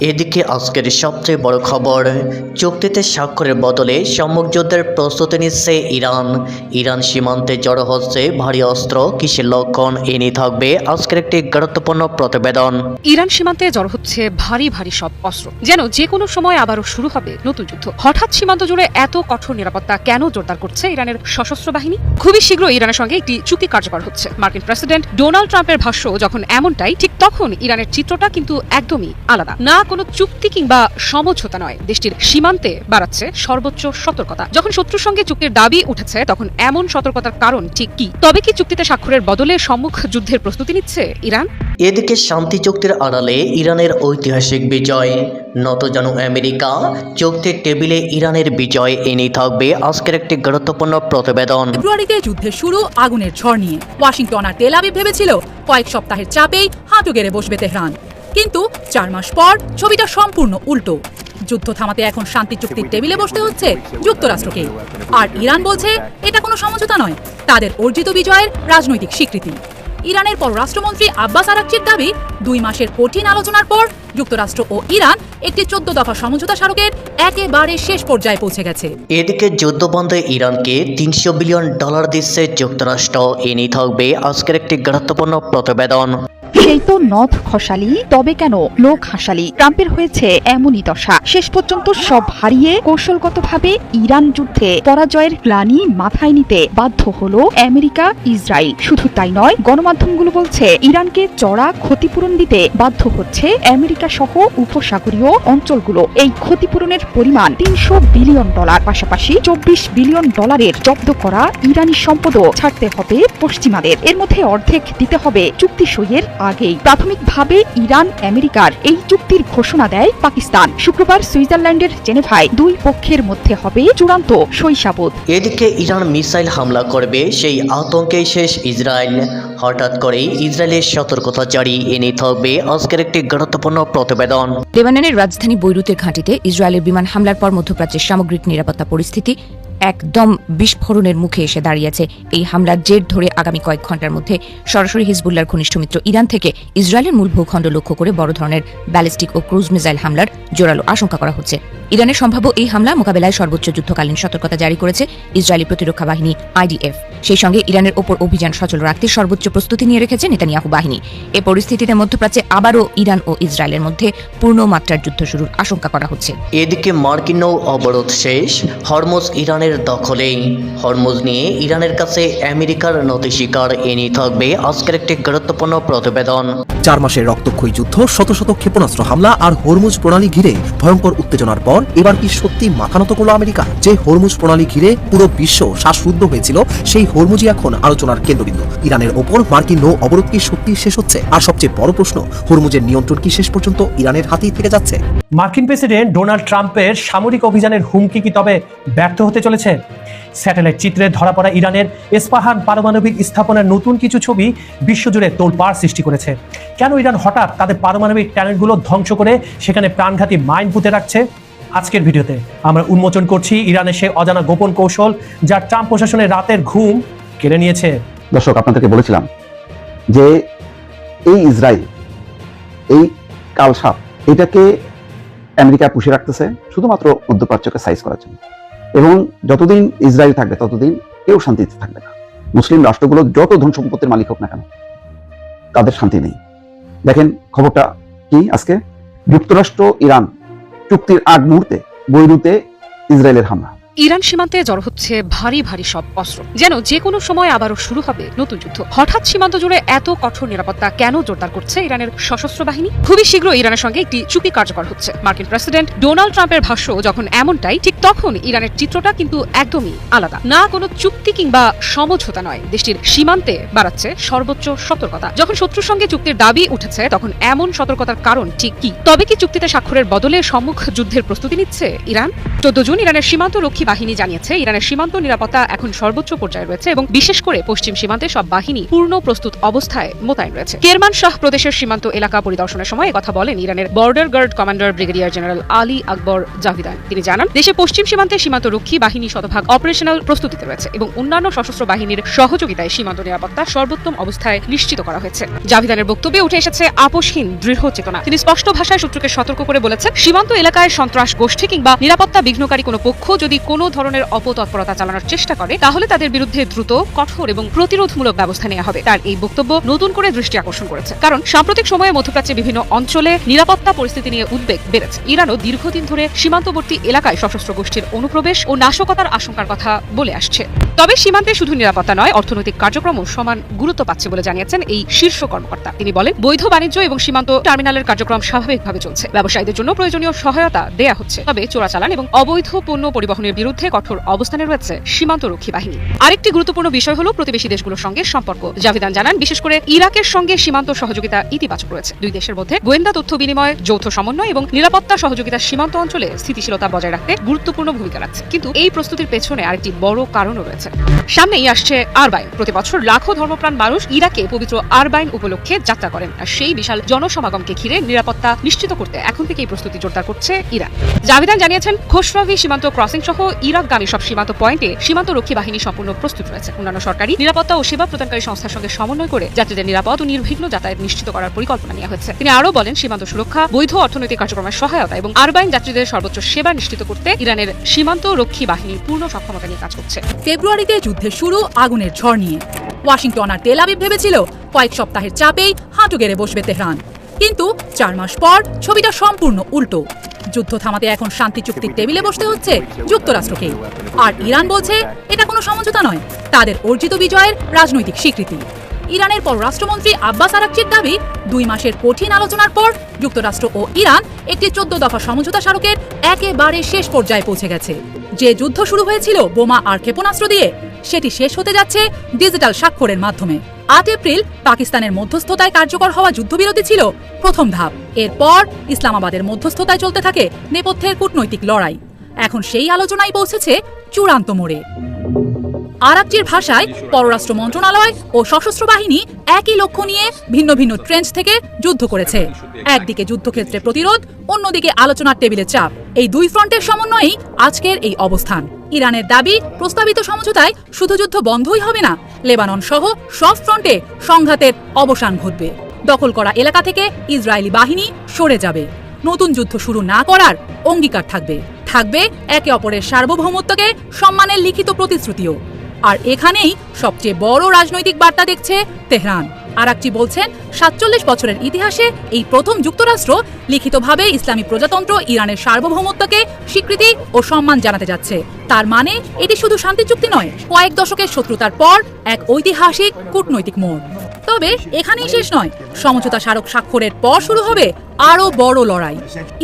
এদিকে আজকের সবচেয়ে বড় খবর, চুক্তিতে স্বাক্ষরের বদলে সম্মুখ যুদ্ধের প্রস্তুতি নিচ্ছে ইরান সীমান্তে জড়ো হচ্ছে ভারী অস্ত্র, কিসের লক্ষণ, এ নিয়ে থাকবে আজকের একটি গুরুত্বপূর্ণ প্রতিবেদন। ইরান সীমান্তে জড়ো হচ্ছে ভারী সব অস্ত্র, যেন যে কোনো সময় আবারও শুরু হবে নতুন যুদ্ধ। হঠাৎ সীমান্ত জুড়ে এত কঠোর নিরাপত্তা কেন জোরদার করছে ইরানের সশস্ত্র বাহিনী? খুবই শীঘ্রই ইরানের সঙ্গে একটি চুক্তি কার্যকর হচ্ছে। মার্কিন প্রেসিডেন্ট ডোনাল্ড ট্রাম্পের ভাষ্য যখন এমনটাই, ঠিক তখন ইরানের চিত্রটা কিন্তু একদমই আলাদা। না কোনো চুক্তি কিংবা সমঝোতা নয়, দেশটির সীমান্তে বাড়াচ্ছে সর্বোচ্চ সতর্কতা। যখন শত্রুর সঙ্গে চুক্তির দাবি উঠেছে, তখন এমন সতর্কতার কারণ ঠিক কি? তবে কি চুক্তিতে স্বাক্ষরের বদলে সম্মুখ যুদ্ধের প্রস্তুতি নিচ্ছে ইরান? এদিকে শান্তি চুক্তির আড়ালে ইরানের ঐতিহাসিক বিজয়, নতজানু আমেরিকা, চুক্তির টেবিলে ইরানের বিজয়, এ নিয়ে থাকবে আজকের একটি গুরুত্বপূর্ণ প্রতিবেদন। ফেব্রুয়ারিতে যুদ্ধের শুরু আগুনের ঝড় নিয়ে। ওয়াশিংটন আর তেল আবিব ভেবেছিল কয়েক সপ্তাহের চাপেই হাঁটু গেড়ে বসবে তেহরান, কিন্তু 4 মাস পর ছবিটা সম্পূর্ণ উল্টো। যুদ্ধ থামাতে এখন শান্তি চুক্তির টেবিলে বসতে হচ্ছে যুক্তরাষ্ট্রকে, আর ইরান বলছে এটা কোনো সমঝোতা নয়, তাদের অর্জিত বিজয়ের রাজনৈতিক স্বীকৃতি। ইরানের পররাষ্ট্রমন্ত্রী আব্বাস আরাকচির দাবি, 2 মাসের কঠিন আলোচনার পর যুক্তরাষ্ট্র ও ইরান একটি 14 দফা সমঝোতা স্মারকের একেবারে শেষ পর্যায়ে পৌঁছে গেছে। এদিকে যুদ্ধবন্ধে ইরানকে $300 বিলিয়ন দিচ্ছে যুক্তরাষ্ট্র, এ নিয়ে থাকবে আজকের একটি গুরুত্বপূর্ণ প্রতিবেদন। সেই তো নথ খসালি, তবে কেন লোক হাসালি? ট্রাম্পের হয়েছে এমনই দশা। শেষ পর্যন্ত সব হারিয়ে কৌশলগতভাবে ইরান যুদ্ধে পরাজয়ের গ্লানি মাথায় নিতে বাধ্য হলো আমেরিকা, ইসরায়েল। শুধু তাই নয়, গণমাধ্যমগুলো বলছে ইরানকে চড়া ক্ষতিপূরণ দিতে বাধ্য হচ্ছে আমেরিকা সহ উপসাগরীয় অঞ্চলগুলো। এই ক্ষতিপূরণের পরিমাণ $300 বিলিয়ন, পাশাপাশি $24 বিলিয়ন জব্দ করা ইরানি সম্পদও ছাড়তে হবে পশ্চিমাদের। এর মধ্যে অর্ধেক দিতে হবে চুক্তি সইয়ের আগেই। প্রাথমিকভাবে ইরান আমেরিকার এই চুক্তির ঘোষণা দেয় পাকিস্তান। শুক্রবার সুইজারল্যান্ডের জেনেভায় 2 পক্ষের মধ্যে হবে চূড়ান্ত সইসাবুত। এদিকে ইরান মিসাইল হামলা করবে, সেই আতঙ্কে শেষ ইসরায়েল। হঠাৎ করেই ইসরায়েলের সতর্কতা জারি, এ নিয়ে থাকবে আজকের একটি গুরুত্বপূর্ণ প্রতিবেদন। লেবাননের রাজধানী বৈরুতের ঘাঁটিতে ইসরায়েলের বিমান হামলার পর মধ্যপ্রাচ্যের সামগ্রিক নিরাপত্তা পরিস্থিতি একদম বিস্ফোরণের মুখে এসে দাঁড়িয়েছে। এই হামলার জের ধরে আগামী কয়েক ঘন্টার মধ্যে সরাসরি হিজবুল্লাহর ঘনিষ্ঠ মিত্র ইরান থেকে ইসরায়েলের মূল ভূখণ্ড লক্ষ্য করে বড় ধরনের ব্যালিস্টিক ও ক্রুজ মিসাইল হামলার জোরালো আশঙ্কা করা হচ্ছে। ইরানের সম্ভাব্য এই হামলা মোকাবেলায় সর্বোচ্চ যুদ্ধকালীন সতর্কতা জারি করেছে ইসরায়েলি প্রতিরক্ষা বাহিনী IDF। সেই সঙ্গে ইরানের ওপর অভিযান সচল রাখতে সর্বোচ্চ প্রস্তুতি নিয়ে রেখেছে নেতানিয়াহু বাহিনী। এ পরিস্থিতিতে মধ্যপ্রাচ্যে আবারও ইরান ও ইসরায়েলের মধ্যে পূর্ণ মাত্রার যুদ্ধ শুরুর আশঙ্কা করা হচ্ছে। এদিকে মার্কিন নৌ অবরোধ শেষ, হরমুজ ইরানের দখলে। হরমুজ নিয়ে ইরানের কাছে আমেরিকার নতি স্বীকার, এ নিয়ে থাকবে আজকের একটি গুরুত্বপূর্ণ প্রতিবেদন। 4 মাসের রক্তক্ষয়ী যুদ্ধ, শত শত ক্ষেপণাস্ত্র হামলা আর হরমুজ প্রণালী ঘিরে ভয়ঙ্কর উত্তেজনার পর এবার কি সত্যি মাথা নত করল আমেরিকা? যে হরমুজ প্রণালী ঘিরে পুরো বিশ্ব শ্বাসরুদ্ধ হয়েছিল, সেই হরমুজই এখন আলোচনার কেন্দ্রবিন্দু। ইরানের ওপর মার্কিন নৌ অবরোধ কি সত্যি শেষ হচ্ছে? আর সবচেয়ে বড় প্রশ্ন, হরমুজের নিয়ন্ত্রণ কি শেষ পর্যন্ত ইরানের হাতেই থেকে যাচ্ছে? মার্কিন প্রেসিডেন্ট ডোনাল্ড ট্রাম্পের সামরিক অভিযানের হুমকি কি তবে ব্যর্থ হতে চলেছে? স্যাটেলাইট চিত্রে ধরা পড়া ইরানের ইস্পাহান পারমাণবিক স্থাপনার নতুন কিছু ছবি বিশ্বজুড়ে তোলপাড় সৃষ্টি করেছে। কেন ইরান হঠাৎ তাদের পারমাণবিক ট্যালেন্টগুলো ধ্বংস করে সেখানে প্রাণঘাতী মাইন পুঁতে রাখছে? আজকের ভিডিওতে আমরা উন্মোচন করছি ইরানের সেই অজানা গোপন কৌশল, যা ট্রাম্প প্রশাসনের রাতের ঘুম কেড়ে নিয়েছে। দর্শক, আপনাদেরকে বলেছিলাম যে এই ইসরায়েল, এই কালসাপ, এটাকে আমেরিকা পুষে রাখতেছে শুধুমাত্র মধ্যপ্রাচ্যকে সাইজ করার জন্য। এবং যতদিন ইসরায়েল থাকবে ততদিন কেউ শান্তিতে থাকবে না। মুসলিম রাষ্ট্রগুলো যত ধন সম্পত্তির মালিক হোক না কেন, তাদের শান্তি নেই। দেখেন খবরটা কি আজকে, যুক্তরাষ্ট্র ইরান চুক্তির আগ মুহূর্তে বৈরুতে ইসরায়েলের হামলা। ইরান সীমান্তে জড়ো হচ্ছে ভারী সব অস্ত্র, যেন যে কোনো সময় আবারও শুরু হবে নতুন যুদ্ধ। হঠাৎ সীমান্ত জুড়ে এত কঠোর নিরাপত্তা কেন জোরদার করছে ইরানের সশস্ত্র বাহিনী? খুবই শীঘ্রই ইরানের সঙ্গে একটি চুক্তি কার্যকর হচ্ছে। মার্কিন প্রেসিডেন্ট ডোনাল্ড ট্রাম্পের ভাষ্য যখন এমনটাই, ঠিক তখন ইরানের চিত্রটা কিন্তু একদমই আলাদা। না কোনো চুক্তি কিংবা সমঝোতা নয়, দেশটির সীমান্তে বাড়াচ্ছে সর্বোচ্চ সতর্কতা। যখন শত্রুর সঙ্গে চুক্তির দাবি উঠেছে, তখন এমন সতর্কতার কারণ ঠিক কি? তবে কি চুক্তিতে স্বাক্ষরের বদলে সম্মুখ যুদ্ধের প্রস্তুতি নিচ্ছে ইরান? 14 জুন ইরানের সীমান্ত রক্ষী বাহিনী জানিয়েছে ইরানের সীমান্ত নিরাপত্তা এখন সর্বোচ্চ পর্যায়ে রয়েছে এবং বিশেষ করে পশ্চিম সীমান্তে সব বাহিনী পূর্ণ প্রস্তুত অবস্থায় মোতায়েন রয়েছে। কেরমানশাহ প্রদেশের সীমান্ত এলাকা পরিদর্শনের সময় একথা বলেন ইরানের border guard commander brigadier general Ali Akbar Javidan. তিনি জানান, দেশে পশ্চিম সীমান্তে সীমান্তরক্ষী বাহিনী শতভাগ অপারেশনাল প্রস্তুতিতে রয়েছে এবং অন্যান্য সশস্ত্র বাহিনীর সহযোগিতায় সীমান্ত নিরাপত্তা সর্বোত্তম অবস্থায় নিশ্চিত করা হয়েছে। জাভিদানের বক্তব্যে উঠে এসেছে আপোষহীন দৃঢ় চেতনা। তিনি স্পষ্ট ভাষায় শত্রুকে সতর্ক করে বলেছেন, সীমান্ত এলাকায় সন্ত্রাস গোষ্ঠী কিংবা নিরাপত্তা বিঘ্নকারী কোনো পক্ষ যদি কোনো ধরনের অপতৎপরতা চালানোর চেষ্টা করে তাহলে তাদের বিরুদ্ধে দ্রুত, কঠোর এবং প্রতিরোধমূলক ব্যবস্থা নেওয়া হবে। তার এই বক্তব্য নতুন করে দৃষ্টি আকর্ষণ করেছে, কারণ সাম্প্রতিক সময়ে মধ্যপ্রাচ্যে বিভিন্ন অঞ্চলে নিরাপত্তা পরিস্থিতি নিয়ে উদ্বেগ বেড়েছে। ইরানও দীর্ঘদিন ধরে সীমান্তবর্তী এলাকায় সশস্ত্র গোষ্ঠীর অনুপ্রবেশ ও নাশকতার আশঙ্কার কথা বলে আসছে। তবে সীমান্তে শুধু নিরাপত্তা নয়, অর্থনৈতিক কার্যক্রমও সমান গুরুত্ব পাচ্ছে বলে জানিয়েছেন এই শীর্ষ কর্মকর্তা। তিনি বলেন, বৈধ বাণিজ্য এবং সীমান্ত টার্মিনালের কার্যক্রম স্বাভাবিকভাবে চলছে। ব্যবসায়ীদের জন্য প্রয়োজনীয় সহায়তা দেয়া হচ্ছে। তবে চোরাচালান এবং অবৈধ পণ্য পরিবহনের বিরুদ্ধে কঠোর অবস্থানে রয়েছে সীমান্তরক্ষী বাহিনী। আরেকটি গুরুত্বপূর্ণ বিষয় হলো প্রতিবেশী দেশগুলোর সঙ্গে সম্পর্ক। জাভিদান জানান, বিশেষ করে ইরাকের সঙ্গে সীমান্ত সহযোগিতা ইতিবাচক রয়েছে। দুই দেশের মধ্যে গোয়েন্দা তথ্য বিনিময়, যৌথ সমন্বয় এবং নিরাপত্তা সহযোগিতা সীমান্ত অঞ্চলে স্থিতিশীলতা বজায় রাখতে গুরুত্বপূর্ণ ভূমিকা রাখছে। কিন্তু এই প্রস্তুতির পেছনে আরেকটি বড় কারণও রয়েছে। সামনেই আসছে আরবাইন। প্রতি বছর লাখো ধর্মপ্রাণ মানুষ ইরাকে পবিত্র আরবাইন উপলক্ষে যাত্রা করেন, আর সেই বিশাল জনসমাগমকে ঘিরে নিরাপত্তা নিশ্চিত করতে এখন থেকেই প্রস্তুতি জোরদার করছে ইরান। জাভিদান জানিয়েছেন, খোশরাভি সীমান্ত ক্রসিং সহ ইরাকগামী সব সীমান্ত পয়েন্টে সীমান্তরক্ষী বাহিনী সম্পূর্ণ প্রস্তুত রয়েছে। অন্যান্য সরকারি নিরাপত্তা ও সেবা প্রদানকারী সংস্থার সঙ্গে সমন্বয় করে যাত্রীদের নিরাপদ ও নির্বিঘ্ন যাতায়াত নিশ্চিত করার পরিকল্পনা নেওয়া হয়েছে। তিনি আরও বলেন, সীমান্ত সুরক্ষা, বৈধ অর্থনৈতিক কার্যক্রমের সহায়তা এবং আরবাইন যাত্রীদের সর্বোচ্চ সেবা নিশ্চিত করতে ইরানের সীমান্ত রক্ষী বাহিনীর পূর্ণ সক্ষমতা নিয়ে কাজ করছে। ফেব্রুয়ারিতে যুদ্ধের শুরু আগুনের ঝড় নিয়ে। ওয়াশিংটন আর তেল আবিব ভেবেছিল কয়েক সপ্তাহের চাপেই হাঁটু গেড়ে বসবে তেহরান, কিন্তু 4 মাস পর ছবিটা সম্পূর্ণ উল্টো। যুদ্ধ থামাতে এখন শান্তি চুক্তির টেবিলে বসতে হচ্ছে যুক্তরাষ্ট্রকে। আর ইরান বলছে এটা কোনো সমঝোতা নয়, তাদের অর্জিত বিজয়ের রাজনৈতিক স্বীকৃতি। ইরানের পররাষ্ট্রমন্ত্রী আব্বাস আরাকচির দাবি, 2 মাসের কঠিন আলোচনার পর যুক্তরাষ্ট্র ও ইরান একটি 14 দফা সমঝোতা স্মারকের একেবারে শেষ পর্যায়ে পৌঁছে গেছে। যে যুদ্ধ শুরু হয়েছিল বোমা আর ক্ষেপণাস্ত্র দিয়ে, সেটি শেষ হতে যাচ্ছে ডিজিটাল স্বাক্ষরের মাধ্যমে। 8 এপ্রিল পাকিস্তানের মধ্যস্থতায় কার্যকর হওয়া যুদ্ধবিরতি ছিল প্রথম ধাপ। এরপর ইসলামাবাদের মধ্যস্থতায় চলতে থাকে নেপথ্যের কূটনৈতিক লড়াই। এখন সেই আলোচনায় পৌঁছেছে চূড়ান্ত মোড়ে। আরাকচির ভাষায়, পররাষ্ট্র মন্ত্রণালয় ও সশস্ত্র বাহিনী একই লক্ষ্য নিয়ে ভিন্ন ভিন্ন ট্রেঞ্চ থেকে যুদ্ধ করেছে। একদিকে যুদ্ধক্ষেত্রে প্রতিরোধ, অন্যদিকে আলোচনার টেবিলে চাপ। এই দুই ফ্রন্টের সমন্বয়েই আজকের এই অবস্থান। ইরানের দাবি, প্রস্তাবিত সমঝোতায় শুধু যুদ্ধ বন্ধই হবে না, লেবানন সহ সব ফ্রন্টে সংঘাতের অবসান ঘটবে। দখল করা এলাকা থেকে ইসরায়েলি বাহিনী সরে যাবে। নতুন যুদ্ধ শুরু না করার অঙ্গীকার থাকবে একে অপরের সার্বভৌমত্বকে সম্মানের লিখিত প্রতিশ্রুতিও। আর এখানেই সবচেয়ে বড় রাজনৈতিক বার্তা দেখছে তেহরান। আরাকচি বলছেন, 47 বছরের ইতিহাসে এই প্রথম যুক্তরাষ্ট্র লিখিতভাবে ইসলামী প্রজাতন্ত্র ইরানের সার্বভৌমত্বকে স্বীকৃতি ও সম্মান জানাতে যাচ্ছে। তার মানে এটি শুধু শান্তি চুক্তি নয়, কয়েক দশকের শত্রুতার পর এক ঐতিহাসিক কূটনৈতিক মোড়। তবে এখানেই শেষ নয়, সমঝোতা স্মারক স্বাক্ষরের পর শুরু হবে আরও বড় লড়াই।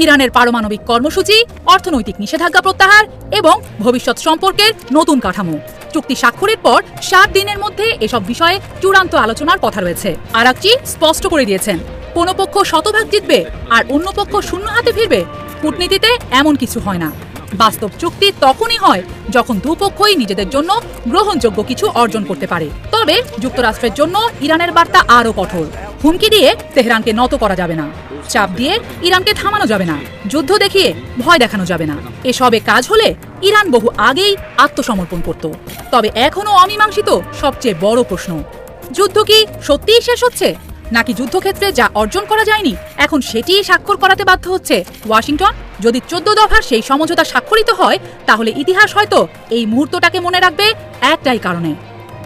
ইরানের পারমাণবিক কর্মসূচি, অর্থনৈতিক নিষেধাজ্ঞা প্রত্যাহার এবং ভবিষ্যৎ সম্পর্কের নতুন কাঠামো। চুক্তি স্বাক্ষরের পর 7 দিনের মধ্যে এসব বিষয়ে চূড়ান্ত আলোচনার কথা রয়েছে। আরাকচি স্পষ্ট করে দিয়েছেন, কোনো পক্ষ শতভাগ জিতবে আর অন্য পক্ষ শূন্য হাতে ফিরবে। কূটনীতিতে এমন কিছু হয় না। বাস্তব চুক্তি তখনই হয় যখন দুপক্ষই নিজেদের জন্য গ্রহণযোগ্য কিছু অর্জন করতে পারে। তবে যুক্তরাষ্ট্রের জন্য ইরানের বার্তা আরও কঠোর। হুমকি দিয়ে তেহরানকে নত করা যাবে না, চাপ দিয়ে ইরানকে থামানো যাবে না, যুদ্ধ দেখিয়ে ভয় দেখানো যাবে না। এসবে কাজ হলে ইরান বহু আগেই আত্মসমর্পণ করত। তবে এখনো অমীমাংসিত সবচেয়ে বড় প্রশ্ন, যুদ্ধ কি সত্যিই শেষ হচ্ছে, নাকি যুদ্ধক্ষেত্রে যা অর্জন করা যায়নি এখন সেটিই স্বাক্ষর করাতে বাধ্য হচ্ছে ওয়াশিংটন? যদি 14 দফার সেই সমঝোতা স্বাক্ষরিত হয়, তাহলে ইতিহাস হয়তো এই মুহূর্তটাকে মনে রাখবে একটাই কারণে,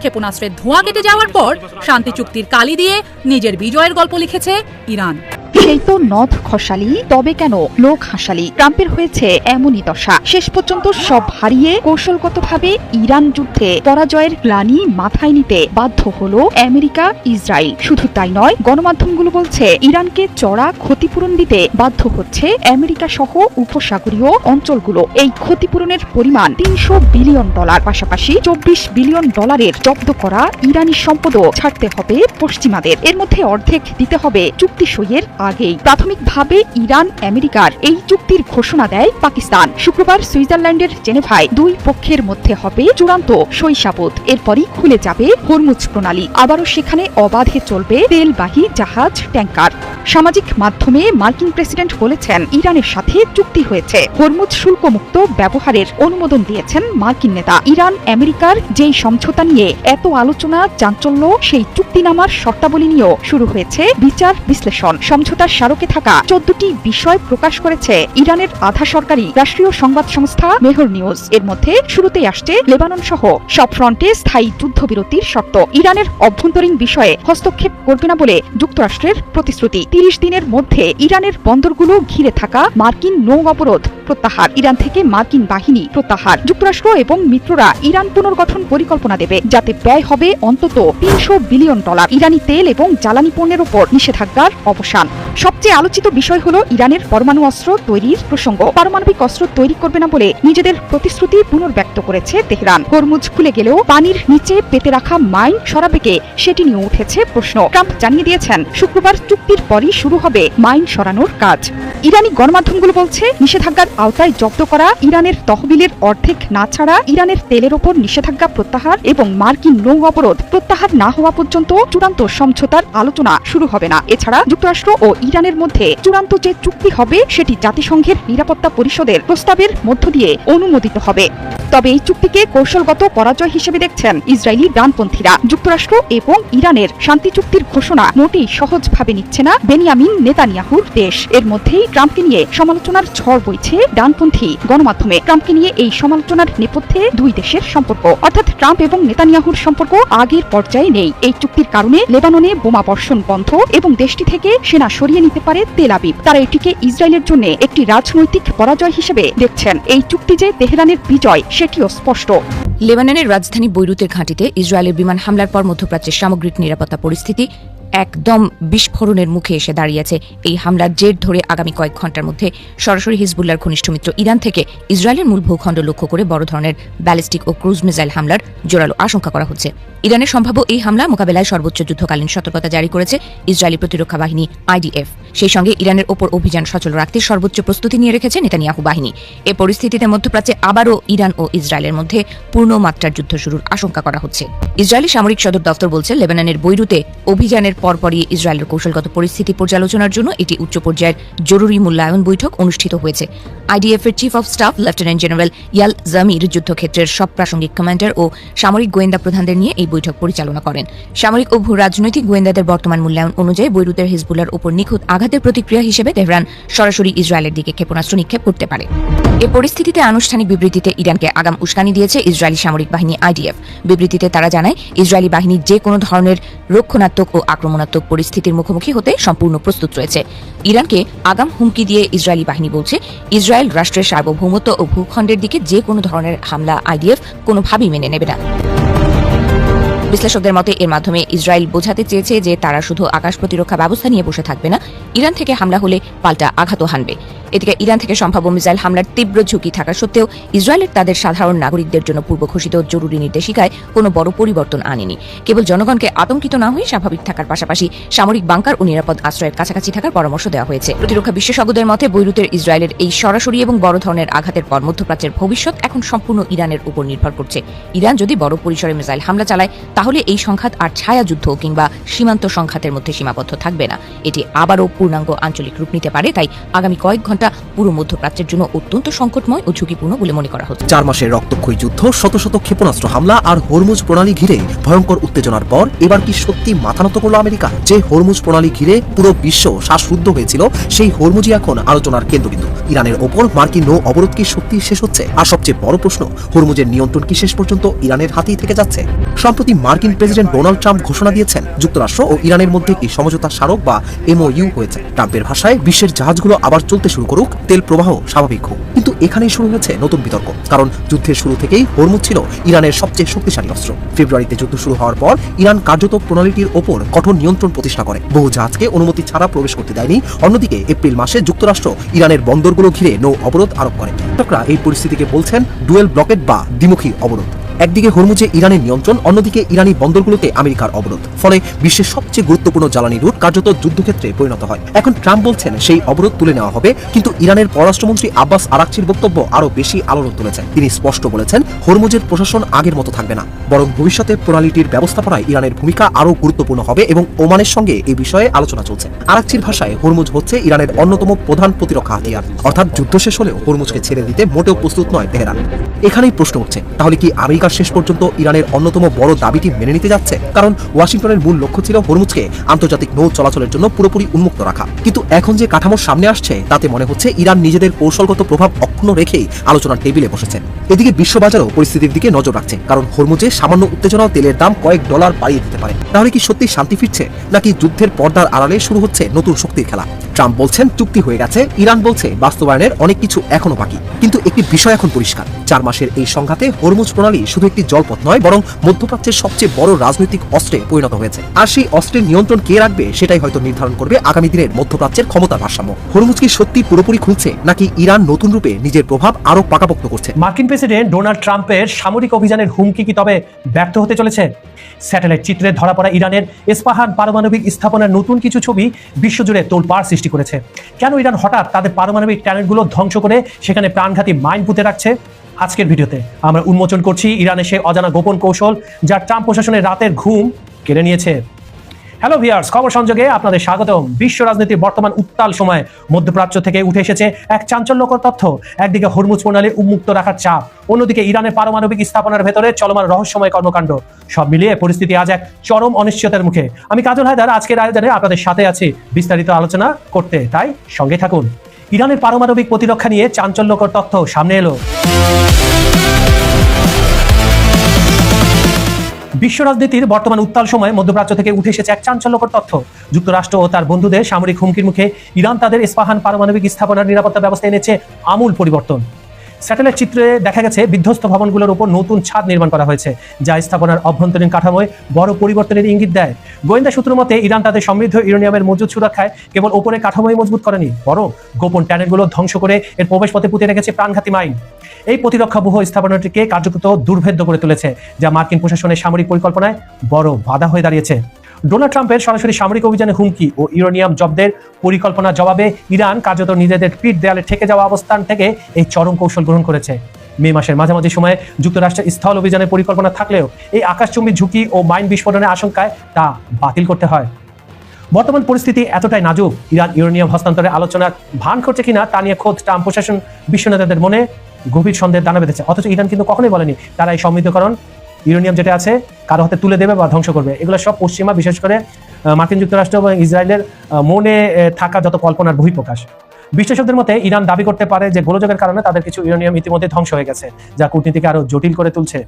ক্ষেপণাস্ত্রের ধোঁয়া কেটে যাওয়ার পর শান্তি চুক্তির কালি দিয়ে নিজের বিজয়ের গল্প লিখেছে ইরান। সেই তো নথ খসালি, তবে কেন লোক হাসালি? ট্রাম্পের হয়েছে এমনই দশা। শেষ পর্যন্ত সব হারিয়ে কৌশলগতভাবে ইরান যুদ্ধে পরাজয়ের গ্লানি মাথায় নিতে বাধ্য হলো আমেরিকা, ইসরায়েল। শুধু তাই নয়, গণমাধ্যমগুলো বলছে ইরানকে চড়া ক্ষতিপূরণ দিতে বাধ্য হচ্ছে আমেরিকা সহ উপসাগরীয় অঞ্চলগুলো। এই ক্ষতিপূরণের পরিমাণ $300 বিলিয়ন, পাশাপাশি $24 বিলিয়ন জব্দ করা ইরানি সম্পদও ছাড়তে হবে পশ্চিমাদের। এর মধ্যে অর্ধেক দিতে হবে চুক্তি সইয়ের আগেই প্রাথমিকভাবে ইরান আমেরিকার এই চুক্তির ঘোষণা দেয় পাকিস্তান। শুক্রবার সুইজারল্যান্ডের জেনেভায় দুই পক্ষের মধ্যে হবে চূড়ান্ত সইসাবুত। এরপরই খুলে যাবে হরমুজ প্রণালী। আবারও সেখানে অবাধে চলবে তেলবাহী জাহাজ, ট্যাঙ্কার। সামাজিক মাধ্যমে মার্কিন প্রেসিডেন্ট বলেছেন, ইরানের সাথে চুক্তি হয়েছে, হরমুজ শুল্কমুক্ত ব্যবহারের অনুমোদন দিয়েছেন মার্কিন নেতা। ইরান আমেরিকার যেই সমঝোতা নিয়ে এত আলোচনা চাঞ্চল্য, সেই চুক্তিনামার শর্তাবলী নিয়েও শুরু হয়েছে বিচার বিশ্লেষণ। সমঝোতার স্মারকে থাকা 14টি বিষয় প্রকাশ করেছে ইরানের আধা সরকারি রাষ্ট্রীয় সংবাদ সংস্থা মেহর নিউজ। এর মধ্যে শুরুতেই আসছে লেবানন সহ সব ফ্রন্টে স্থায়ী যুদ্ধবিরতির শর্ত। ইরানের অভ্যন্তরীণ বিষয়ে হস্তক্ষেপ করবে না বলে যুক্তরাষ্ট্রের প্রতিশ্রুতি। 30 দিনের মধ্যে ইরানের বন্দরগুলো ঘিরে থাকা মার্কিন নৌ অবরোধ প্রত্যাহার, ইরান থেকে মার্কিন বাহিনী প্রত্যাহার। যুক্তরাষ্ট্র এবং মিত্ররা ইরান পুনর্গঠন পরিকল্পনা দেবে, যাতে ব্যয় হবে অন্তত $300 বিলিয়ন। ইরানি তেল এবং জ্বালানি পণ্যের উপর নিষেধাজ্ঞার অবসান। সবচেয়ে আলোচিত বিষয় হলো ইরানের পরমাণু অস্ত্র তৈরির প্রসঙ্গ। পারমাণবিক অস্ত্র তৈরি করবে না বলে নিজেদের প্রতিশ্রুতি পুনর্ব্যক্ত করেছে তেহরান। হরমুজ খুলে গেলেও পানির নিচে পেতে রাখা মাইন সরাবে কে, সেটি নিয়ে উঠেছে প্রশ্ন। ট্রাম্প জানিয়ে দিয়েছেন, শুক্রবার চুক্তির পরই শুরু হবে মাইন সরানোর কাজ। ইরানি গণমাধ্যমগুলো বলছে, নিষেধাজ্ঞার আওতায় জব্দ করা ইরানের তহবিলের অর্ধেক না ছাড়া ইরানের তেলের ওপর নিষেধাজ্ঞা প্রত্যাহার এবং মার্কিন নৌ অবরোধ প্রত্যাহার না হওয়া পর্যন্ত চূড়ান্ত সমঝোতার আলোচনা শুরু হবে না। এছাড়া যুক্তরাষ্ট্র ও ইরানের মধ্যে চূড়ান্ত যে চুক্তি হবে সেটি জাতিসংঘের নিরাপত্তা পরিষদের প্রস্তাবের মধ্য দিয়ে অনুমোদিত হবে। তবে এই চুক্তিকে কৌশলগত পরাজয় হিসেবে দেখছেন ইসরায়েলি ডানপন্থীরা। যুক্তরাষ্ট্র এবং ইরানের শান্তি চুক্তির ঘোষণা মোটেই সহজভাবে নিচ্ছে না বেনিয়ামিন নেতানিয়াহুর দেশ। এর মধ্যেই ট্রাম্পকে নিয়ে সমালোচনার ঝড় বইছে ডানপন্থী গণমাধ্যমে। ট্রাম্পকে নিয়ে এই সমালোচনার নেপথ্যে দুই দেশের সম্পর্ক, অর্থাৎ ট্রাম্প এবং নেতানিয়াহুর সম্পর্ক আগের পর্যায়ে নেই। এই চুক্তির কারণে লেবাননে বোমা বর্ষণ বন্ধ এবং দেশটি থেকে সেনা সরিয়ে নিতে পারে তেল আবিব। তারা এটিকে ইসরায়েলের জন্য একটি রাজনৈতিক পরাজয় হিসেবে দেখছেন। এই চুক্তি যে তেহরানের বিজয়, সেটিও স্পষ্ট। লেবাননের রাজধানী বৈরুতের ঘাঁটিতে ইসরায়েলের বিমান হামলার পর মধ্যপ্রাচ্যের সামগ্রিক নিরাপত্তা পরিস্থিতি একদম বিস্ফোরণের মুখে এসে দাঁড়িয়েছে। এই হামলার জের ধরে আগামী কয়েক ঘণ্টার মধ্যে সরাসরি হিজবুল্লাহর ঘনিষ্ঠ মিত্র ইরান থেকে ইসরায়েলের মূল ভূখণ্ড লক্ষ্য করে বড় ধরনের ব্যালিস্টিক ও ক্রুজ মিসাইল হামলার জোরালো আশঙ্কা করা হচ্ছে। ইরানের সম্ভাব্য এই হামলা মোকাবেলায় সর্বোচ্চ যুদ্ধকালীন সতর্কতা জারি করেছে ইসরায়েলি প্রতিরক্ষা বাহিনী IDF। সেই সঙ্গে ইরানের ওপর অভিযান সচল রাখতে সর্বোচ্চ প্রস্তুতি নিয়ে রেখেছে নেতানিয়াহু বাহিনী। এ পরিস্থিতিতে মধ্যপ্রাচ্যে আবারও ইরান ও ইসরায়েলের মধ্যে পূর্ণ মাত্রার যুদ্ধ শুরুর আশঙ্কা করা হচ্ছে। ইসরায়েলি সামরিক সদর দফতর বলছে, লেবাননের বৈরুতে অভিযানের পরপরই ইসরায়েলের কৌশলগত পরিস্থিতি পর্যালোচনার জন্য এটি উচ্চ পর্যায়ের জরুরি মূল্যায়ন বৈঠক অনুষ্ঠিত হয়েছে। IDF এর chief of staff lieutenant general Eyal Zamir যুদ্ধক্ষেত্রের সব প্রাসঙ্গিক কমান্ডার ও সামরিক গোয়েন্দা প্রধানদের নিয়ে এই বৈঠক পরিচালনা করেন। সামরিক ও ভূ রাজনৈতিক গোয়েন্দাদের বর্তমান মূল্যায়ন অনুযায়ী বৈরুতের হিজবুল্লাহর উপর নিখুঁত আঘাতের প্রতিক্রিয়া হিসেবে তেহরান সরাসরি ইসরায়েলের দিকে ক্ষেপণাস্ত্র নিক্ষেপ করতে পারে। এ পরিস্থিতিতে আনুষ্ঠানিক বিবৃতিতে ইরানকে আগাম উস্কানি দিয়েছে ইসরায়েলি সামরিক বাহিনী IDF। বিবৃতিতে তারা জানায়, ইসরায়েলি বাহিনী যে কোনো ধরনের রক্ষণাত্মক ও আক্রমণাত্মক পরিস্থিতির মুখোমুখি হতে সম্পূর্ণ প্রস্তুত রয়েছে। ইরানকে আগাম হুমকি দিয়ে ইসরায়েলি বাহিনী বলছে, ইসরায়েল রাষ্ট্রের সার্বভৌমত্ব ও ভূখণ্ডের দিকে যে কোনো ধরনের হামলা IDF কোনোভাবেই মেনে নেবে না। বিশ্লেষকদের মতে এর মাধ্যমে ইসরায়েল বোঝাতে চেয়েছে যে তারা শুধু আকাশ প্রতিরক্ষা ব্যবস্থা নিয়ে বসে থাকবে না, ইরান থেকে হামলা হলে পাল্টা আঘাতও হানবে। এদিকে ইরান থেকে সম্ভাব্য মিসাইল হামলার তীব্র ঝুঁকি থাকা সত্ত্বেও ইসরায়েলের তাদের সাধারণ নাগরিকদের জন্য পূর্ব ঘোষিত জরুরি নির্দেশিকায় কোনো বড় পরিবর্তন আনেনি। কেবল জনগণকে আতঙ্কিত না হয়ে স্বাভাবিক থাকার পাশাপাশি সামরিক বাংকার ও নিরাপদ আশ্রয়ের কাছাকাছি থাকার পরামর্শ দেওয়া হয়েছে। প্রতিরক্ষা বিশেষজ্ঞদের মতে বৈরুতের ইসরায়েলের এই সরাসরি এবং বড় ধরনের আঘাতের পর মধ্যপ্রাচ্যের ভবিষ্যৎ এখন সম্পূর্ণ ইরানের উপর নির্ভর করছে। ইরান যদি বড় পরিসরে মিসাইল হামলা চালায়, তাহলে এই সংঘাত আর ছায়া যুদ্ধ কিংবা সীমান্ত সংঘাতের মধ্যে সীমাবদ্ধ থাকবে না, এটি আবারও পূর্ণাঙ্গ আঞ্চলিক রূপ নিতে পারে। তাই আগামী কয়েক ঘণ্টা পুরো মধ্যপ্রাচ্যের জন্য অত্যন্ত সংকটময় ও ঝুঁকিপূর্ণ বলে মনে করা হচ্ছে। 4 মাসের রক্তক্ষয়ী যুদ্ধ, শত শত ক্ষেপণাস্ত্র হামলা আর হরমুজ প্রণালী ঘিরে ভয়ঙ্কর উত্তেজনার পর এবার কি সত্যি মাথা নত করল আমেরিকা? যে হরমুজ প্রণালী ঘিরে পুরো বিশ্ব শ্বাসরুদ্ধ হয়েছিল, সেই হরমুজই এখন আলোচনার কেন্দ্রবিন্দু। ইরানের ওপর মার্কিন নৌ অবরোধ কি সত্যি শেষ হচ্ছে? আর সবচেয়ে বড় প্রশ্ন, হরমুজের নিয়ন্ত্রণ কি শেষ পর্যন্ত ইরানের হাতেই থেকে যাচ্ছে? সম্প্রতি মার্কিন প্রেসিডেন্ট ডোনাল্ড ট্রাম্প ঘোষণা দিয়েছেন, যুক্তরাষ্ট্র ও ইরানের মধ্যে এই সমঝোতা স্মারক বা MOU হয়েছে। ট্রাম্পের ভাষায়, বিশ্বের জাহাজগুলো আবার চলতে শুরু করুক, তেল প্রবাহ স্বাভাবিক হোক। কিন্তু এখানেই শুরু হয়েছে নতুন বিতর্ক, কারণ যুদ্ধের শুরু থেকেই হরমুজ ছিল ইরানের সবচেয়ে শক্তিশালী অস্ত্র। ফেব্রুয়ারিতে যুদ্ধ শুরু হওয়ার পর ইরান কার্যত প্রণালীটির ওপর কঠোর নিয়ন্ত্রণ প্রতিষ্ঠা করে, বহু জাহাজকে অনুমতি ছাড়া প্রবেশ করতে দেয়নি। অন্যদিকে এপ্রিল মাসে যুক্তরাষ্ট্র ইরানের বন্দরগুলো ঘিরে নৌ অবরোধ আরোপ করে। বিশেষজ্ঞরা এই পরিস্থিতিকে বলছেন ডুয়েল ব্লকেড বা দ্বিমুখী অবরোধ। একদিকে হরমুজে ইরানের নিয়ন্ত্রণ, অন্যদিকে ইরানি বন্দরগুলোতে আমেরিকার অবরোধ, ফলে বিশ্বের সবচেয়ে গুরুত্বপূর্ণ জ্বালানি রুট কার্যত যুদ্ধক্ষেত্রে পরিণত হয়। এখন ট্রাম্প বলছেন সেই অবরোধ তুলে নেওয়া হবে, কিন্তু ইরানের পররাষ্ট্রমন্ত্রী আব্বাস আরাকচির বক্তব্য আরও বেশি আলোড়ন তুলেছেন। তিনি স্পষ্ট বলেছেন হরমুজের প্রশাসন আগের মতো থাকবে না, বরং ভবিষ্যতে প্রণালীটির ব্যবস্থাপনায় ইরানের ভূমিকা আরও গুরুত্বপূর্ণ হবে এবং ওমানের সঙ্গে এই বিষয়ে আলোচনা চলছে। আরাকচির ভাষায় হরমুজ হচ্ছে ইরানের অন্যতম প্রধান প্রতিরক্ষা হাতিয়ার, অর্থাৎ যুদ্ধ শেষ হলেও হরমুজকে ছেড়ে দিতে মোটেও প্রস্তুত নয় তেহরান। এখানেই প্রশ্ন উঠছে, তাহলে কি আমেরিকা শেষ পর্যন্ত ইরানের অন্যতম বড় দাবিটি মেনে নিতে যাচ্ছে? কারণ ওয়াশিংটনের মূল লক্ষ্য ছিল হরমুজকে আন্তর্জাতিক নৌ চলাচলের জন্য পুরোপুরি উন্মুক্ত রাখা, কিন্তু এখন যে কাঠামোর সামনে আসছে তাতে মনে হচ্ছে ইরান নিজেদের কৌশলগত প্রভাব অক্ষুণ্ণ রেখেই আলোচনার টেবিলে বসেছে। এদিকে বিশ্ববাজারও পরিস্থিতির দিকে নজর রাখছে, কারণ হরমুজে সামান্য উত্তেজনাও তেলের দাম কয়েক ডলার বাড়িয়ে দিতে পারে। তাহলে কি সত্যি শান্তি ফিরছে, নাকি যুদ্ধের পর্দার আড়ালে শুরু হচ্ছে নতুন শক্তির খেলা? ট্রাম্প বলছেন চুক্তি হয়ে গেছে, ইরান বলছে বাস্তবায়নের অনেক কিছু এখনো বাকি। কিন্তু একটি বিষয় এখন পরিষ্কার, 4 মাসের এই সংঘাতে হরমুজ প্রণালী শুধু একটি জলপথ নয়, বরং মধ্যপ্রাচ্যের সবচেয়ে বড় রাজনৈতিক অস্ত্রে পরিণত হয়েছে। আর সেই অস্ত্রের নিয়ন্ত্রণ কে রাখবে সেটাই হয়তো নির্ধারণ করবে আগামী দিনের মধ্যপ্রাচ্যের ক্ষমতার ভারসাম্য। হরমুজ কি সত্যি পুরোপুরি খুলছে, নাকি ইরান নতুন রূপে নিজের প্রভাব আরো পাকাপোক্ত করছে? মার্কিন প্রেসিডেন্ট ডোনাল্ড ট্রাম্পের সামরিক অভিযানের হুমকি কি তবে ব্যর্থ হতে চলেছে? স্যাটেলাইট চিত্রে ধরা পড়া ইরানের ইস্পাহান পারমাণবিক স্থাপনার নতুন কিছু ছবি বিশ্বজুড়ে তোলপাড় সৃষ্টি করেছে। কেন ইরান হঠাৎ তাদের পারমাণবিক ট্যালেন্টগুলো ধ্বংস করে সেখানে প্রাণঘাতী মাইন পুঁতে রাখছে? আজকের ভিডিওতে আমরা উন্মোচন করছি ইরানের সেই অজানা গোপন কৌশল যা ট্রাম্প প্রশাসনের রাতের ঘুম কেড়ে নিয়েছে। হ্যালো ভিউয়ার্স, খবর সংযোগে আপনাদের স্বাগতম। বিশ্ব রাজনীতির বর্তমান উত্তাল সময় মধ্যপ্রাচ্য থেকে উঠে এসেছে এক চাঞ্চল্যকর তথ্য। একদিকে হরমুজ প্রণালী উন্মুক্ত রাখার চাপ, অন্যদিকে ইরানের পারমাণবিক স্থাপনার ভেতরে চলমান রহস্যময় কর্মকাণ্ড। সব মিলিয়ে পরিস্থিতি আজ এক চরম অনিশ্চয়তার মুখে। আমি কাজল হায়দার আজকের আয়োজনে আপনাদের সাথে আছি বিস্তারিত আলোচনা করতে, তাই সঙ্গে থাকুন। ইরানের পারমাণবিক প্রতিরক্ষা নিয়ে চাঞ্চল্যকর তথ্য সামনে এলো। বিশ্ব রাজনীতির বর্তমান উত্তাল সময়ে মধ্যপ্রাচ্য থেকে উঠে এসেছে এক চাঞ্চল্যকর তথ্য। যুক্তরাষ্ট্র ও তার বন্ধুদের সামরিক হুমকির মুখে ইরান তাদের ইস্পাহান পারমাণবিক স্থাপনার নিরাপত্তা ব্যবস্থা এনেছে আমূল পরিবর্তন। স্যাটেলাইট চিত্রে দেখা গেছে বিধ্বস্ত ভবনগুলোর উপর নতুন ছাদ নির্মাণ করা হয়েছে, যা স্থাপনার অভ্যন্তরীণ কাঠামোয় বড় পরিবর্তনের ইঙ্গিত দেয়। গোয়েন্দা সূত্র মতে ইরান তাদের সমৃদ্ধ ইউরেনিয়ামের মজুদ সুরক্ষায় কেবল ওপরে কাঠামোই মজবুত করেনি, বরং গোপন ট্যানেলগুলো ধ্বংস করে এর প্রবেশপথে পুঁতে রেখেছে প্রাণঘাতী মাইন। এই প্রতিরক্ষা ব্যুহ স্থাপনাটিকে কার্যত দুর্ভেদ্য করে তুলেছে, যা মার্কিন প্রশাসনের সামরিক পরিকল্পনায় বড় বাধা হয়ে দাঁড়িয়েছে। ডোনাল্ড ট্রাম্পের সরাসরি সামরিক অভিযানে হুমকি ও ইউরেনিয়াম জব্দের পরিকল্পনার জবাবে ইরান কার্যত নিজেদের পিঠ দেয়ালে ঠেকে যাওয়া অবস্থান থেকে এই চরম কৌশল গ্রহণ করেছে। মে মাসের মাঝামাঝি সময়ে যুক্তরাষ্ট্রের স্থল অভিযানের পরিকল্পনা থাকলেও এই আকাশচুম্বী ঝুঁকি ও মাইন বিস্ফোরণের আশঙ্কায় তা বাতিল করতে হয়। বর্তমান পরিস্থিতি এতটাই নাজুক, ইরান ইউরেনিয়াম হস্তান্তরে আলোচনার ভান করছে কিনা তা নিয়ে খোদ ট্রাম্প প্রশাসন বিশ্ব নেতাদের মনে গভীর সন্দেহের দানা বেঁধেছে। অথচ ইরান কিন্তু কখনোই বলেনি তারা এই সমৃদ্ধকরণ ইউরেনিয়াম যেটা আছে কারো হাতে তুলে দেবে বা ধ্বংস করবে। এগুলো সব পশ্চিমা, বিশেষ করে মার্কিন যুক্তরাষ্ট্র এবং ইসরায়েলের মনে থাকা যত কল্পনার বহিঃপ্রকাশ। বিশ্লেষকদের মতে ইরান দাবি করতে পারে যে গোলযোগের কারণে তাদের কিছু ইউরেনিয়াম ইতিমধ্যে ধ্বংস হয়ে গেছে, যা কূটনীতিকে আরো জটিল করে তুলছে।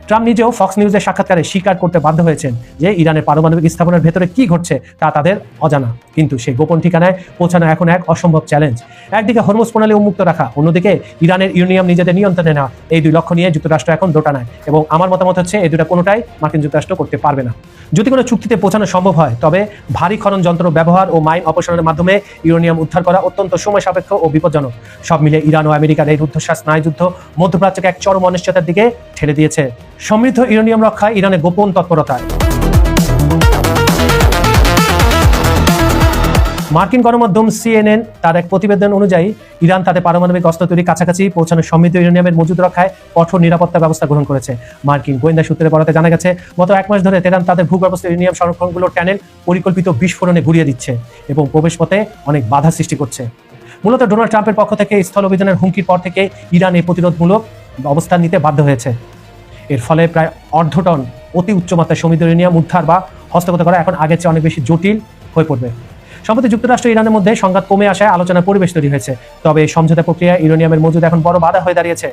ট্রাম্প নিজেও ফক্স নিউজের সাক্ষাৎকারে স্বীকার করতে বাধ্য হয়েছেন যে ইরানের পারমাণবিক স্থাপনার ভেতরে কি ঘটছে তা তাদের অজানা, কিন্তু সেই গোপন ঠিকানায় পৌঁছানো এখন এক অসম্ভব চ্যালেঞ্জ। একদিকে হরমুজ প্রণালী উন্মুক্ত রাখা, অন্যদিকে ইরানের ইউরেনিয়াম নিজেদের নিয়ন্ত্রণে নেওয়া, এই দুই লক্ষ্য নিয়ে যুক্তরাষ্ট্র এখন দোটানায়, এবং আমার মতামত হচ্ছে এই দুটা কোনোটাই মার্কিন যুক্তরাষ্ট্র করতে পারবে না। যদি কোনো চুক্তিতে পৌঁছানো সম্ভব হয়, তবে ভারী খনন যন্ত্র ব্যবহার ও মাইন অপসারণের মাধ্যমে ইউরেনিয়াম উদ্ধার করা অত্যন্ত সময় সাপেক্ষ ও বিপজ্জনক। সব মিলে ইরান ও আমেরিকার এই রুদ্ধশ্বাস স্নায়ুযুদ্ধ মধ্যপ্রাচ্যকে এক চরম অনিশ্চয়তার দিকে ঠেলে দিয়েছে। সমৃদ্ধ ইউরেনিয়াম রক্ষায় ইরানের গোপন তৎপরতায় মার্কিন গণমাধ্যম CNN তার এক প্রতিবেদন অনুযায়ী ইরান তাদের পারমাণবিক অস্ত্র তৈরির কাছাকাছি পৌঁছানো সমৃদ্ধ ইউরেনিয়ামের মজুদ রক্ষায় কঠোর নিরাপত্তা ব্যবস্থা গ্রহণ করেছে। মার্কিন গোয়েন্দা সূত্রে বরাতে জানা গেছে, গত 1 মাস ধরে তেহরান তাদের ভূগর্ভস্থ ইউরেনিয়াম সংরক্ষণগুলোর ট্যানেল পরিকল্পিত বিস্ফোরণে ঘুরিয়ে দিচ্ছে এবং প্রবেশপথে অনেক বাধা সৃষ্টি করছে। মূলত ডোনাল্ড ট্রাম্পের পক্ষ থেকে স্থল অভিযানের হুমকির পর থেকে ইরান এই প্রতিরোধমূলক অবস্থান নিতে বাধ্য হয়েছে। এর ফলে প্রায় 1.5 টন অতি উচ্চমাত্রায় সমৃদ্ধ ইউরেনিয়াম উদ্ধার বা হস্তগত করা এখন আগের চেয়ে অনেক বেশি জটিল হয়ে পড়বে। সম্প্রতি যুক্তরাষ্ট্র ইরানের মধ্যে সংঘাত কমে আসায় আলোচনার পরিবেশ তৈরি হয়েছে, তবে এই সমঝোতা প্রক্রিয়া ইউরেনিয়ামের মজুদ এখন বড় বাধা হয়ে দাঁড়িয়েছে।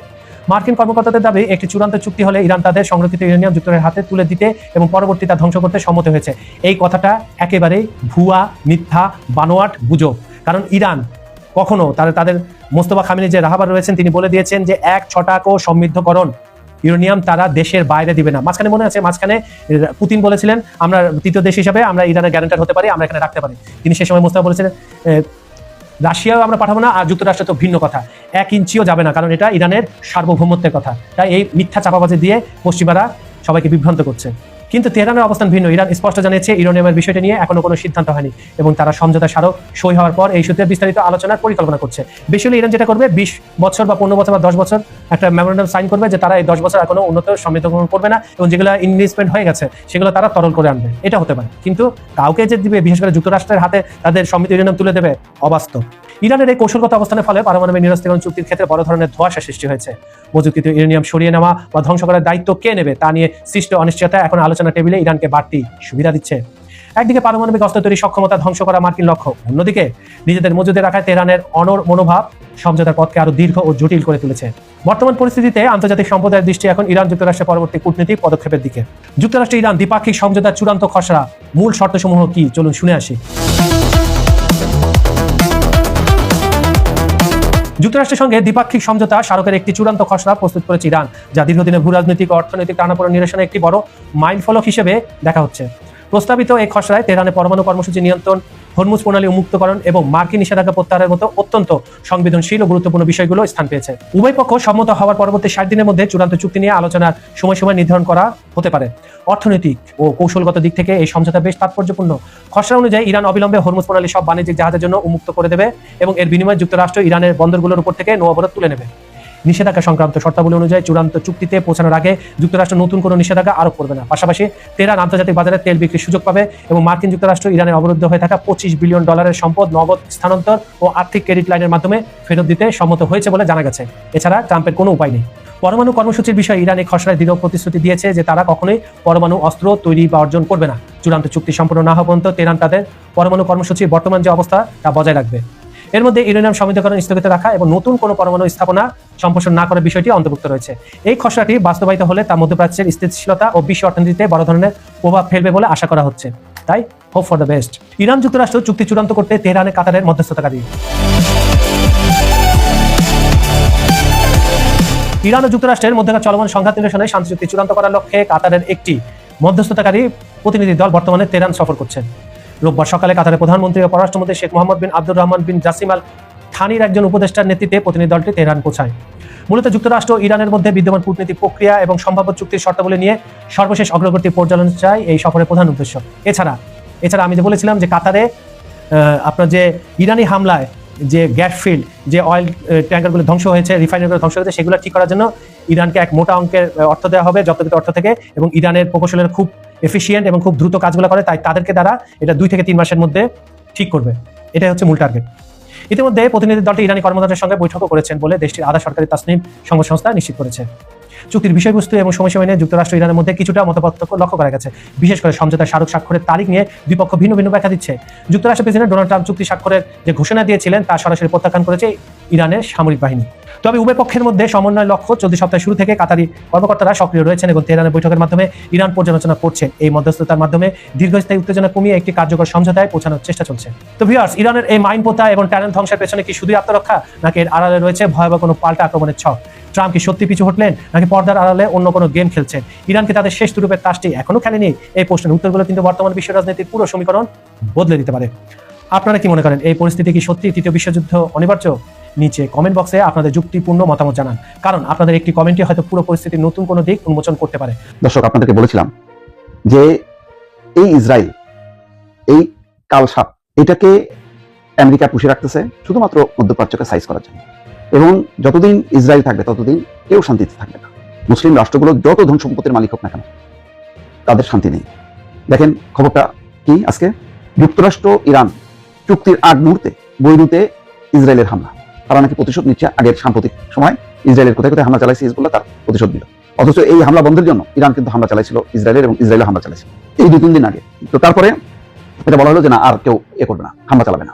মার্কিন কর্মকর্তাদের দাবি একটি চূড়ান্ত চুক্তি হলে ইরান তাদের সংরক্ষিত ইউরেনিয়াম যুক্তরাষ্ট্রের হাতে তুলে দিতে এবং পরবর্তী তা ধ্বংস করতে সম্মত হয়েছে। এই কথাটা একেবারেই ভুয়া, মিথ্যা, বানোয়াট, গুজব। কারণ ইরান কখনো তাদের মোস্তফা খামেনি যে রাহবার রয়েছেন তিনি বলে দিয়েছেন যে 1 ছটাকও সমৃদ্ধকরণ ইউরেনিয়াম তারা দেশের বাইরে দিবে না। মাঝখানে মনে আছে, মাঝখানে পুতিন বলেছিলেন আমরা তৃতীয় দেশ হিসাবে আমরা ইরানের গ্যারান্টার হতে পারি, আমরা এখানে রাখতে পারি। তিনি সে সময় মোস্তফা বলেছিলেন রাশিয়াও আমরা পাঠাবো না, আর যুক্তরাষ্ট্র তো ভিন্ন কথা, 1 ইঞ্চিও যাবে না, কারণ এটা ইরানের সার্বভৌমত্বের কথা। তাই এই মিথ্যা চাপাবাজি দিয়ে পশ্চিমারা সবাইকে বিভ্রান্ত করছে। কিন্তু তেহরানের অবস্থান ভিন্ন। ইরান স্পষ্ট জানিয়েছে ইউরেনিয়ামের বিষয়টা নিয়ে এখনো কোনো সিদ্ধান্ত হয়নি এবং তারা সমঝোতা স্মারক সই হওয়ার পর এই সূত্রে বিস্তারিত আলোচনার পরিকল্পনা করছে। বেশি হলে ইরান যেটা করবে 20 বছর বা 15 বছর বা 10 বছর একটা মেমোরেন্ডাম সাইন করবে যে তারা এই 10 বছর আর কোনো উন্নত সমৃদ্ধ গ্রহণ করবে না এবং যেগুলো ইনভেস্টমেন্ট হয়ে গেছে সেগুলো তারা তরল করে আনবে। এটা হতে পারে, কিন্তু কাউকে যে দিবে, বিশেষ করে যুক্তরাষ্ট্রের হাতে তাদের সমৃদ্ধ ইউরেনিয়াম তুলে দেবে, অবাস্তব। ইরানের এই কৌশলগত অবস্থানের ফলে পারমাণবিক নিরস্ত্রীকরণ চুক্তির ক্ষেত্রে বড় ধরনের ধোঁয়াশা সৃষ্টি হয়েছে। মজুতকৃত ইউরেনিয়াম সরিয়ে নেওয়া বা ধ্বংস করার দায়িত্ব কে নেবে তা নিয়ে সৃষ্ট অনিশ্চয়তা এখন আলোচনা টেবিলে ইরানকে বাড়তি সুবিধা দিচ্ছে। একদিকে পারমাণবিক অস্ত্র তৈরির সক্ষমতা ধ্বংস করা মার্কিন লক্ষ্য, অন্যদিকে নিজেদের মজুদে রাখায় তেহরানের অনড় মনোভাব সমঝোতার পথকে আরো দীর্ঘ ও জটিল করে তুলেছে। বর্তমান পরিস্থিতিতে আন্তর্জাতিক সম্প্রদায়ের দৃষ্টি এখন ইরান যুক্তরাষ্ট্রের পরবর্তী কূটনৈতিক পদক্ষেপের দিকে। যুক্তরাষ্ট্র ইরান দ্বিপাক্ষিক সমঝোতার চূড়ান্ত খসড়া, মূল শর্তসমূহ কি চলুন শুনে আসি। যুক্তরাষ্ট্রের সঙ্গে দ্বিপাক্ষিক সমঝোতা স্মারকের একটি চূড়ান্ত খসড়া প্রস্তুত করেছে ইরান, যা দীর্ঘদিনের ভূরাজনৈতিক ও অর্থনৈতিক টানাপোড়েন নিরসনে একটি বড় মাইলফলক হিসেবে দেখা হচ্ছে। প্রস্তাবিত এই খসড়ায় তেহরানের পরমাণু কর্মসূচি নিয়ন্ত্রণ, হরমুজ প্রণালী উন্মুক্তকরণ এবং মার্কিন নিষেধাজ্ঞা প্রত্যাহারের মতো অত্যন্ত সংবেদনশীল ও গুরুত্বপূর্ণ বিষয়গুলো স্থান পেয়েছে। উভয় পক্ষ সম্মত হওয়ার পরবর্তী 60 দিনের মধ্যে চূড়ান্ত চুক্তি নিয়ে আলোচনার সময়সীমা নির্ধারণ করা হতে পারে। অর্থনৈতিক ও কৌশলগত দিক থেকে এই সমঝোতা বেশ তাৎপর্যপূর্ণ। খসড়া অনুযায়ী ইরান অবিলম্বে হরমুজ প্রণালী সব বাণিজ্যিক জাহাজের জন্য উন্মুক্ত করে দেবে এবং এর বিনিময়ে যুক্তরাষ্ট্র ইরানের বন্দরগুলোর উপর থেকে নৌ অবরোধ তুলে নেবে। নিষেধাজ্ঞা সংক্রান্ত শর্তাবলী অনুযায়ী চূড়ান্ত চুক্তিতে পৌঁছানোর আগে যুক্তরাষ্ট্র নতুন কোনো নিষেধাজ্ঞা আরোপ করবে না। পাশাপাশি তেহরান আন্তর্জাতিক বাজারে তেল বিক্রির সুযোগ পাবে এবং মার্কিন যুক্তরাষ্ট্র ইরানের অবরুদ্ধ হয়ে থাকা $25 বিলিয়ন সম্পদ নগদ স্থানান্তর ও আর্থিক ক্রেডিট লাইনের মাধ্যমে ফেরত দিতে সম্মত হয়েছে বলে জানা গেছে। এছাড়া ট্রাম্পের কোনো উপায় নেই। পরমাণু কর্মসূচির বিষয়ে ইরান এই খসড়ায় দৃঢ় প্রতিশ্রুতি দিয়েছে যে তারা কখনোই পরমাণু অস্ত্র তৈরি বা অর্জন করবে না। চূড়ান্ত চুক্তি সম্পূর্ণ না হওয়া পর্যন্ত তেহরান তাদের পরমাণু কর্মসূচির বর্তমান যে অবস্থা তা বজায় রাখবে। এর মধ্যে ইউরেনিয়াম সমৃদ্ধকরণ স্থগিত রাখা এবং নতুন কোনো পরমাণু স্থাপনা সম্প্রসারণ না করার বিষয়টি অন্তর্ভুক্ত রয়েছে। এই খসড়াটি বাস্তবায়িত হলে তা মধ্যপ্রাচ্যের স্থিতিশীলতা ও বিশ্ব অর্থনীতিতে বড় ধরনের প্রভাব ফেলবে বলে আশা করা হচ্ছে। তাই hope for the best. Iran যুক্তরাষ্ট্র চুক্তি চূড়ান্ত করতে তেহরানের কাতারের মধ্যস্থতাকারী। ইরান ও যুক্তরাষ্ট্রের মধ্যকার চলমান সংঘাত নিরসনে শান্তি চুক্তি চূড়ান্ত করার লক্ষ্যে কাতারের একটি মধ্যস্থতাকারী প্রতিনিধি দল বর্তমানে তেহরান সফর করছেন। রোববার সকালে কাতারের প্রধানমন্ত্রী ও পররাষ্ট্রমন্ত্রী শেখ মোহাম্মদ বিন আব্দুর রহমান বিন জাসিম আল থানির একজন উপদেষ্টার নেতৃত্বে প্রতিনিধি দলটি তেহরান পৌঁছায়। মূলত যুক্তরাষ্ট্র ও ইরানের মধ্যে বিদ্যমান কূটনৈতিক প্রক্রিয়া এবং সম্ভাব্য চুক্তির শর্তাবলী নিয়ে সর্বশেষ অগ্রগতি পর্যালোচনা চাই এই সফরের প্রধান উদ্দেশ্য। এছাড়া আমি যে বলেছিলাম যে কাতারে আপনার যে ইরানি হামলায় যে গ্যাস ফিল্ড, যে অয়েল ট্যাঙ্কারগুলো ধ্বংস হয়েছে, রিফাইনারিগুলো ধ্বংস হয়েছে, সেগুলো ঠিক করার জন্য ইরানকে এক মোটা অঙ্কের অর্থ দেওয়া হবে যথাযথ অর্থ থেকে, এবং ইরানের প্রকৌশলের খুব এফিসিয়েন্ট এবং খুব দ্রুত কাজগুলো করে, তাই তাদেরকে দ্বারা এটা 2 থেকে 3 মাসের মধ্যে ঠিক করবে। এটাই হচ্ছে মূল টার্গেট। ইতিমধ্যে প্রতিনিধি দলটি ইরানি কর্মকর্তাদের সঙ্গে বৈঠকও করেছেন বলে দেশটির আধা সরকারি তাসনিম সংবাদ সংস্থা নিশ্চিত করেছে। চুক্তির বিষয়বস্তু এবং সময়সীমা নিয়ে যুক্তরাষ্ট্র ইরানের মধ্যে কিছুটা মতপার্থক্য লক্ষ্য করা গেছে। বিশেষ করে সমঝোতার স্মারক স্বাক্ষরের তারিখ নিয়ে দুই পক্ষ ভিন্ন ভিন্ন ব্যাখ্যা দিচ্ছে। যুক্তরাষ্ট্রের প্রেসিডেন্ট ডোনাল্ড ট্রাম্প চুক্তি স্বাক্ষরের যে ঘোষণা দিয়েছিলেন তা সরাসরি প্রত্যাখ্যান করেছে ইরানের সামরিক বাহিনী। তবে উভয় পক্ষের মধ্যে সমন্বয় লক্ষ্য চলতি সপ্তাহের শুরু থেকে কাতারি কর্মকর্তারা সক্রিয় রয়েছেন এবং তেহরানের বৈঠকের মাধ্যমে ইরান পর্যালোচনা করছেন। এই মধ্যস্থতার মাধ্যমে দীর্ঘস্থায়ী উত্তেজনা কমিয়ে একটি কার্যকর সমঝোতায় পৌঁছানোর চেষ্টা চলছে। তো ভিউয়ার্স, ইরানের এই মাইন পোতা এবং ট্যালেন্ট ধ্বংসের পেছনে কি শুধুই আত্মরক্ষা, নাকি এর আড়ালে রয়েছে ভয়াবহ কোনো পাল্টা আক্রমণের ছক? ট্রাম্প কি সত্যি পিছু হটলেন, নাকি পর্দার আড়ালে অন্য কোনো গেম খেলছেন? ইরানকে তাদের শেষ তুরুপের তাসটি এখনো খেলেনি? এই প্রশ্নের উত্তরগুলো কিন্তু বর্তমান বিশ্ব রাজনীতির পুরো সমীকরণ বদলে দিতে পারে। আপনারা কি মনে করেন, এই পরিস্থিতি কি সত্যি তৃতীয় বিশ্বযুদ্ধ অনিবার্য? নিচে কমেন্ট বক্সে আপনাদের যুক্তিপূর্ণ মতামত জানান, কারণ আপনাদের একটি কমেন্টই হয়তো পুরো পরিস্থিতির নতুন কোনো দিক উন্মোচন করতে পারে। দর্শক, আপনাদেরকে বলেছিলাম যে এই ইসরায়েল, এই কালসাপ, এটাকে আমেরিকা পুষে রাখতেছে শুধুমাত্র মধ্যপ্রাচ্যকে সাইজ করার জন্য, এবং যতদিন ইসরায়েল থাকবে ততদিন কেউ শান্তিতে থাকবে না। মুসলিম রাষ্ট্রগুলো যত ধন সম্পত্তির মালিক হোক না কেন, তাদের শান্তি নেই। দেখেন খবরটা কি আজকে, যুক্তরাষ্ট্র ইরান চুক্তির আগ মুহূর্তে বৈরুতে ইসরায়েলের হামলা, তারা নাকি প্রতিশোধ নিচ্ছে। আগের সাম্প্রতিক সময় ইসরায়েলের কোথায় কোথায় হামলা চালাইছে হিজবুল্লাহ, তার প্রতিশোধ নিল। অথচ এই হামলা বন্ধের জন্য ইরান কিন্তু হামলা চালাইছিল ইসরায়েলের, এবং ইসরায়েল হামলা চালাইছিল এই 2-3 দিন আগে। তো তারপরে এটা বলা হলো যে না, আর কেউ করবে না, হামলা চালাবে না,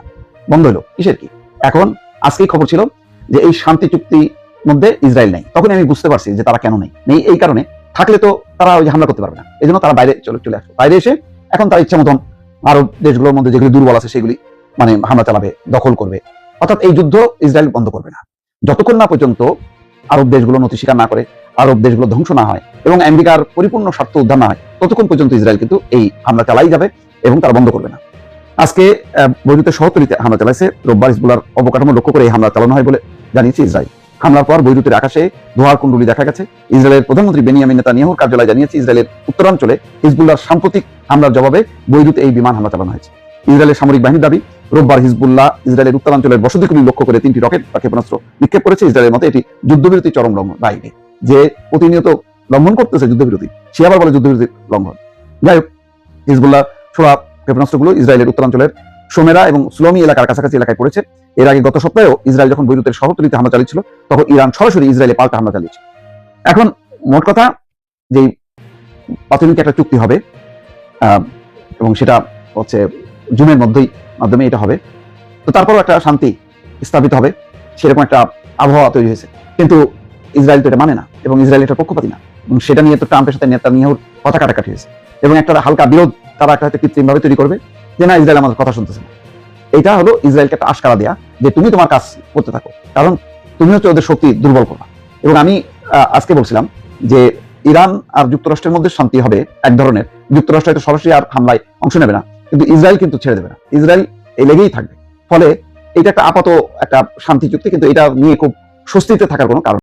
বন্ধ হলো। কিসের কি? এখন আজকেই খবর ছিল যে এই শান্তি চুক্তির মধ্যে ইসরায়েল নেই। তখন আমি বুঝতে পারছি যে তারা কেন নেই। এই কারণে, থাকলে তো তারা ওই হামলা করতে পারবে না, এই জন্য তারা বাইরে চলে আসবে। বাইরে এসে এখন তার ইচ্ছা মতন আরব দেশগুলোর মধ্যে যেগুলি দুর্বল আছে সেগুলি হামলা চালাবে, দখল করবে। অর্থাৎ এই যুদ্ধ ইসরায়েল বন্ধ করবে না যতক্ষণ না পর্যন্ত আরব দেশগুলো নতি স্বীকার না করে, আরব দেশগুলো ধ্বংস না হয় এবং আমেরিকার পরিপূর্ণ স্বার্থ উদ্ধার না হয়, ততক্ষণ পর্যন্ত ইসরায়েল কিন্তু এই হামলা চালাই যাবে এবং তারা বন্ধ করবে না। আজকে বৈরুতে শহরতলিতে হামলা চালাইছে। রোববার হিজবুল্লাহর অবকাঠামো লক্ষ্য করে এই হামলা চালানো হয় বলে জানিয়েছে ইসরায়েল। হামলার পর বৈরুতের আকাশে ধোঁয়ার কুণ্ডলী দেখা গেছে। ইসরায়েলের প্রধানমন্ত্রী বেনিয়ামিন নেতানিয়াহুর কার্যালয় জানিয়েছে ইসরায়েলের উত্তরাঞ্চলে হিজবুল্লাহর সাম্প্রতিক হামলার জবাবে বৈরুতে এই বিমান হামলা চালানো হয়েছে। ইসরায়েলের সামরিক বাহিনীর দাবি, রোববার হিজবুল্লাহ ইসরায়েলের উত্তরাঞ্চলের বসতিগুলি লক্ষ্য করে 3টি রকেট বা ক্ষেপণাস্ত্র নিক্ষেপ করেছে। ইসরায়েলের মতে এটি যুদ্ধবিরতি চরম লঙ্ঘন। বাইরে যে প্রতিনিয়ত লঙ্ঘন করতেছে যুদ্ধবিরতি, সে আবার বলে যুদ্ধবিরতি লঙ্ঘন। যাই হোক, হিজবুল্লাহ ছোড়া ক্ষেপণাস্ত্রগুলো ইসরায়েলের উত্তরাঞ্চলের সোমেরা এবং সুলমি এলাকার কাছাকাছি এলাকায় পড়েছে। এর আগে গত সপ্তাহেও ইসরায়েল যখন বৈরুতের শহরতলিতে হামলা চালিয়েছিল, তখন ইরান সরাসরি ইসরায়েলে পাল্টা হামলা চালিয়েছে। এখন মোট কথা, যে প্রাথমিক একটা চুক্তি হবে এবং সেটা হচ্ছে জুনের মাধ্যমে এটা হবে, তো তারপরও একটা শান্তি স্থাপিত হবে, সেরকম একটা আবহাওয়া তৈরি হয়েছে। কিন্তু ইসরায়েল তো এটা মানে না এবং ইসরায়েল এটা পক্ষপাতী না, এবং সেটা নিয়ে তো ট্রাম্পের সাথে নেতানিয়াহুর কথা কাটাকাটি হয়েছে এবং একটা হালকা বিরোধ তারা একটা কৃত্রিমভাবে তৈরি করবে যে না, ইসরায়েল আমাদের কথা শুনতেছে না। এটা হলো ইসরায়েলকে একটা আশকারা দেয়া যে তুমি তোমার কাজ করতে থাকো, কারণ তুমি হচ্ছে ওদের শক্তি দুর্বল করবা। এবং আমি আজকে বলছিলাম যে ইরান আর যুক্তরাষ্ট্রের মধ্যে শান্তি হবে এক ধরনের, যুক্তরাষ্ট্র হয়তো সরাসরি আর হামলায় অংশ নেবে না, কিন্তু ইসরায়েল কিন্তু ছেড়ে দেবে না, ইসরায়েল এই লেগেই থাকবে। ফলে এটা একটা আপাত একটা শান্তি চুক্তি, কিন্তু এটা নিয়ে খুব স্বস্তিতে থাকার কোনো কারণ